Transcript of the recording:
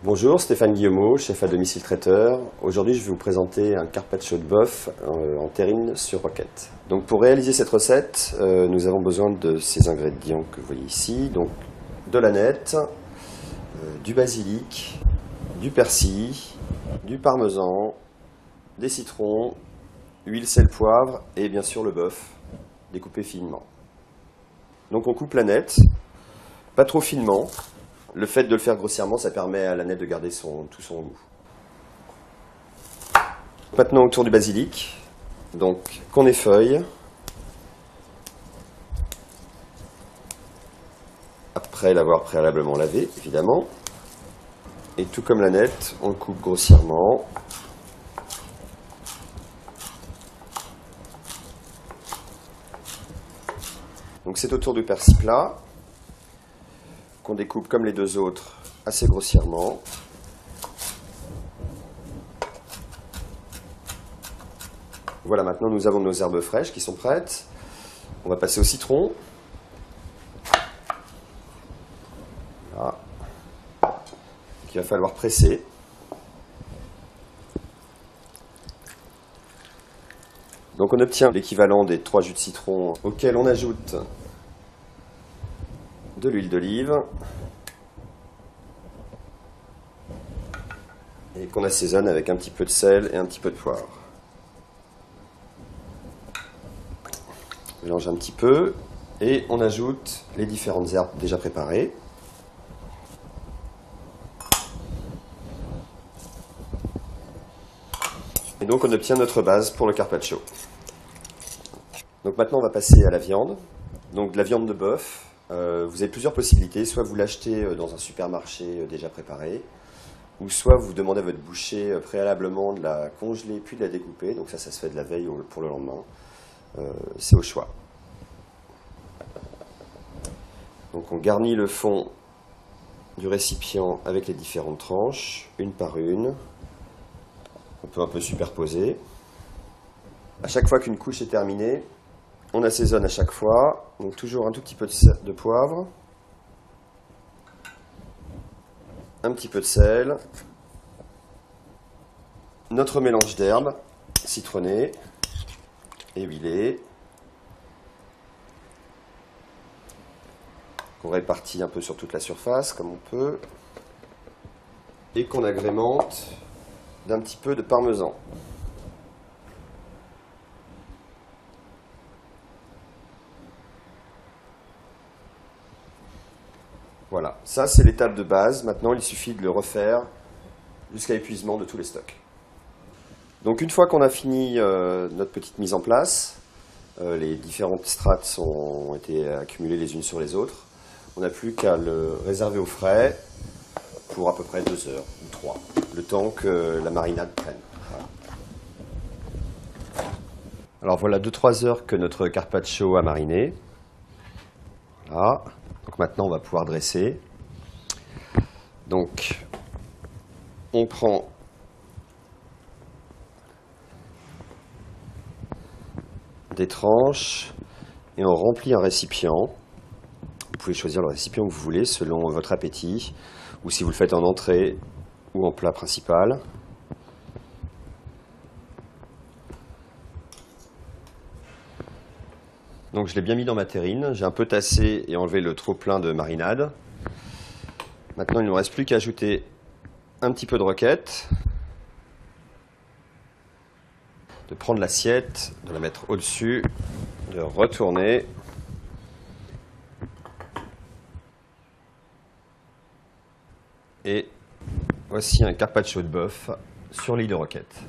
Bonjour, Stéphane Guillemot, chef à domicile traiteur. Aujourd'hui, je vais vous présenter un carpaccio de bœuf en terrine sur roquette. Donc, pour réaliser cette recette, nous avons besoin de ces ingrédients que vous voyez ici. Donc, de l'aneth, du basilic, du persil, du parmesan, des citrons, huile, sel, poivre et bien sûr le bœuf découpé finement. Donc, on coupe l'aneth, pas trop finement. Le fait de le faire grossièrement, ça permet à l'aneth de garder tout son goût. Maintenant autour du basilic, donc qu'on effeuille. Après l'avoir préalablement lavé, évidemment. Et tout comme l'aneth, on le coupe grossièrement. Donc c'est autour du persil plat, qu'on découpe comme les deux autres assez grossièrement. Voilà, maintenant nous avons nos herbes fraîches qui sont prêtes. On va passer au citron. Voilà. Il va falloir presser. Donc on obtient l'équivalent des 3 jus de citron auxquels on ajoute de l'huile d'olive et qu'on assaisonne avec un petit peu de sel et un petit peu de poivre. On mélange un petit peu et on ajoute les différentes herbes déjà préparées. Et donc on obtient notre base pour le carpaccio. Donc maintenant on va passer à la viande. Donc de la viande de bœuf. Vous avez plusieurs possibilités, soit vous l'achetez dans un supermarché déjà préparé, ou soit vous demandez à votre boucher préalablement de la congeler puis de la découper, donc ça se fait de la veille pour le lendemain, c'est au choix. Donc on garnit le fond du récipient avec les différentes tranches, une par une, on peut un peu superposer. À chaque fois qu'une couche est terminée, on assaisonne à chaque fois, donc toujours un tout petit peu de poivre, un petit peu de sel, notre mélange d'herbes citronnées et huilées, qu'on répartit un peu sur toute la surface comme on peut, et qu'on agrémente d'un petit peu de parmesan. Voilà, ça c'est l'étape de base. Maintenant, il suffit de le refaire jusqu'à épuisement de tous les stocks. Donc une fois qu'on a fini notre petite mise en place, les différentes strates ont été accumulées les unes sur les autres, on n'a plus qu'à le réserver au frais pour à peu près 2 heures ou 3, le temps que la marinade prenne. Voilà. Alors voilà 2-3 heures que notre carpaccio a mariné. Voilà. Donc maintenant, on va pouvoir dresser. Donc, on prend des tranches et on remplit un récipient. Vous pouvez choisir le récipient que vous voulez selon votre appétit, ou si vous le faites en entrée ou en plat principal. Donc je l'ai bien mis dans ma terrine, j'ai un peu tassé et enlevé le trop plein de marinade. Maintenant il ne me reste plus qu'à ajouter un petit peu de roquette, de prendre l'assiette, de la mettre au-dessus, de retourner. Et voici un carpaccio de bœuf sur l'huile de roquette.